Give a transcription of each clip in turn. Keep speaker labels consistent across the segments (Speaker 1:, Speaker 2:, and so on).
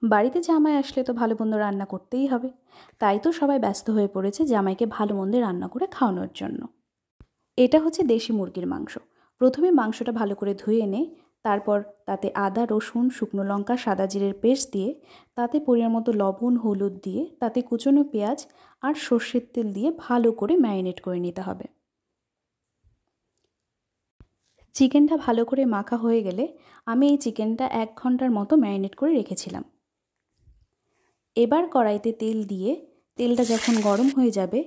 Speaker 1: বাড়িতে জামাই আসলে তো ভালো মন্দ রান্না করতেই হবে, তাই তো সবাই ব্যস্ত হয়ে পড়েছে জামাইকে ভালো মন্দ রান্না করে খাওয়ানোর জন্য। এটা হচ্ছে দেশি মুরগির মাংস। প্রথমে মাংসটা ভালো করে ধুয়ে এনে তারপর তাতে আদা, রসুন, শুকনো লঙ্কা, সাদা জিরের পেস্ট দিয়ে তাতে পরিমাণ মতো লবণ, হলুদ দিয়ে তাতে কুচনো পেঁয়াজ আর সর্ষের তেল দিয়ে ভালো করে ম্যারিনেট করে নিতে হবে। চিকেনটা ভালো করে মাখা হয়ে গেলে আমি এই চিকেনটা 1 ঘন্টার মতো ম্যারিনেট করে রেখেছিলাম। এবার কড়াইতে তেল দিয়ে তেলটা যখন গরম হয়ে যাবে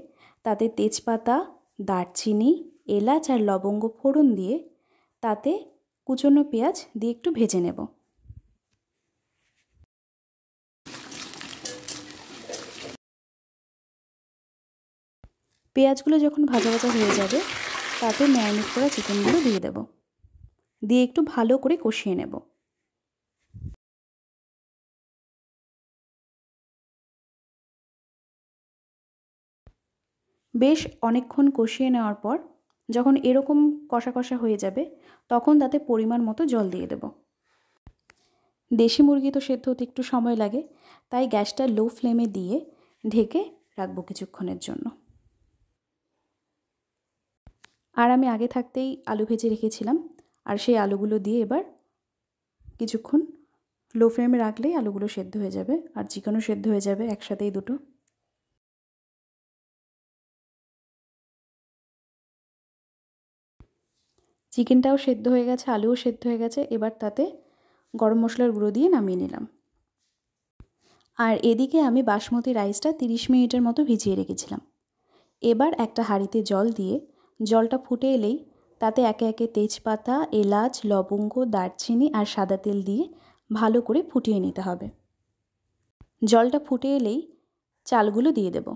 Speaker 1: তাতে তেজপাতা, দারচিনি, এলাচ আর লবঙ্গ ফোড়ন দিয়ে তাতে কুচনো পেঁয়াজ দিয়ে একটু ভেজে নেব। পেঁয়াজগুলো যখন ভাজা ভাজা হয়ে যাবে তাতে ম্যারিনেট করা চিকেনগুলো দিয়ে দেব, দিয়ে একটু ভালো করে কষিয়ে নেব। বেশ অনেকক্ষণ কষিয়ে নেওয়ার পর যখন এরকম কষা কষা হয়ে যাবে তখন তাতে পরিমাণ মতো জল দিয়ে দেব। দেশি মুরগি তো সেদ্ধ হতে একটু সময় লাগে, তাই গ্যাসটা লো ফ্লেমে দিয়ে ঢেকে রাখবো কিছুক্ষণের জন্য। আর আমি আগে থাকতেই আলু ভেজে রেখেছিলাম, আর সেই আলুগুলো দিয়ে এবার কিছুক্ষণ লো ফ্লেমে রাখলেই আলুগুলো সেদ্ধ হয়ে যাবে আর চিকেনও সেদ্ধ হয়ে যাবে একসাথেই দুটো। চিকেনটাও সেদ্ধ হয়ে গেছে, আলুও সেদ্ধ হয়ে গেছে। এবার তাতে গরম মশলার গুঁড়ো দিয়ে নামিয়ে নিলাম। আর এদিকে আমি বাসমতি রাইসটা 30 মিনিটের মতো ভিজিয়ে রেখেছিলাম। এবার একটা হাঁড়িতে জল দিয়ে জলটা ফুটে এলেই তাতে একে একে তেজপাতা, এলাচ, লবঙ্গ, দারচিনি আর সাদা তেল দিয়ে ভালো করে ফুটিয়ে নিতে হবে। জলটা ফুটে এলেই চালগুলো দিয়ে দেব।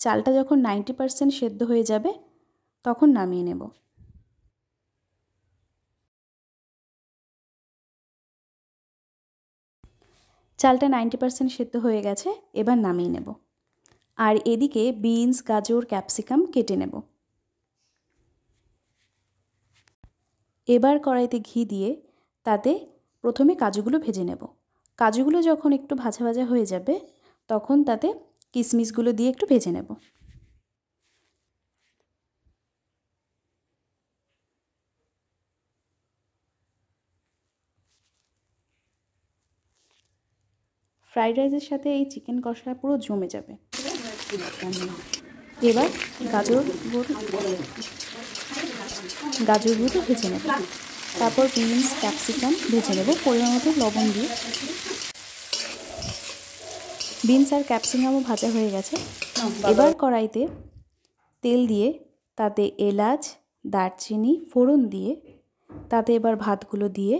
Speaker 1: চালটা যখন 90% সেদ্ধ হয়ে যাবে তখন নামিয়ে নেব। চালটা 90% সেদ্ধ হয়ে গেছে, এবার নামিয়ে নেব। আর এদিকে বিনস, গাজর, ক্যাপসিকাম কেটে নেব। এবার কড়াইতে ঘি দিয়ে তাতে প্রথমে কাজুগুলো ভেজে নেব। কাজুগুলো যখন একটু ভাজা ভাজা হয়ে যাবে তখন তাতে কিশমিশগুলো দিয়ে একটু ভেজে নেব। ফ্রাইড রাইসের সাথে এই চিকেন কষা পুরো জমে যাবে। এবার গাজরগুলো ভেজে নেব। তারপর বিনস, ক্যাপসিকাম ভেজে নেব পরিমাণ মতো লবণ দিয়ে। বিনস আর ক্যাপসিকামও ভাজা হয়ে গেছে। এবার কড়াইতে তেল দিয়ে তাতে এলাচ, দারচিনি ফোড়ন দিয়ে তাতে এবার ভাতগুলো দিয়ে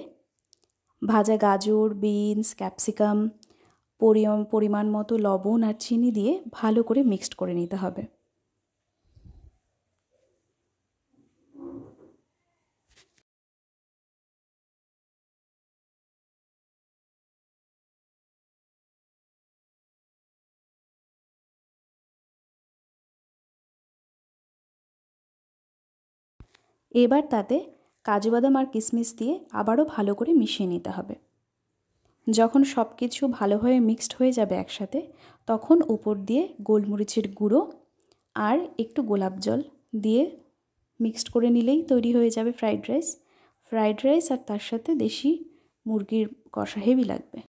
Speaker 1: ভাজা গাজর, বিনস, ক্যাপসিকাম পরিমাণ মতো লবণ আর চিনি দিয়ে ভালো করে মিক্সড করে নিতে হবে। এবার তাতে কাজু বাদাম আর কিশমিশ দিয়ে আবারও ভালো করে মিশিয়ে নিতে হবে। যখন সব কিছু ভালোভাবে মিক্সড হয়ে যাবে একসাথে তখন উপর দিয়ে গোলমরিচের গুঁড়ো আর একটু গোলাপ জল দিয়ে মিক্সড করে নিলেই তৈরি হয়ে যাবে ফ্রাইড রাইস। ফ্রাইড রাইস আর তার সাথে দেশি মুরগির কষা হেভি লাগবে।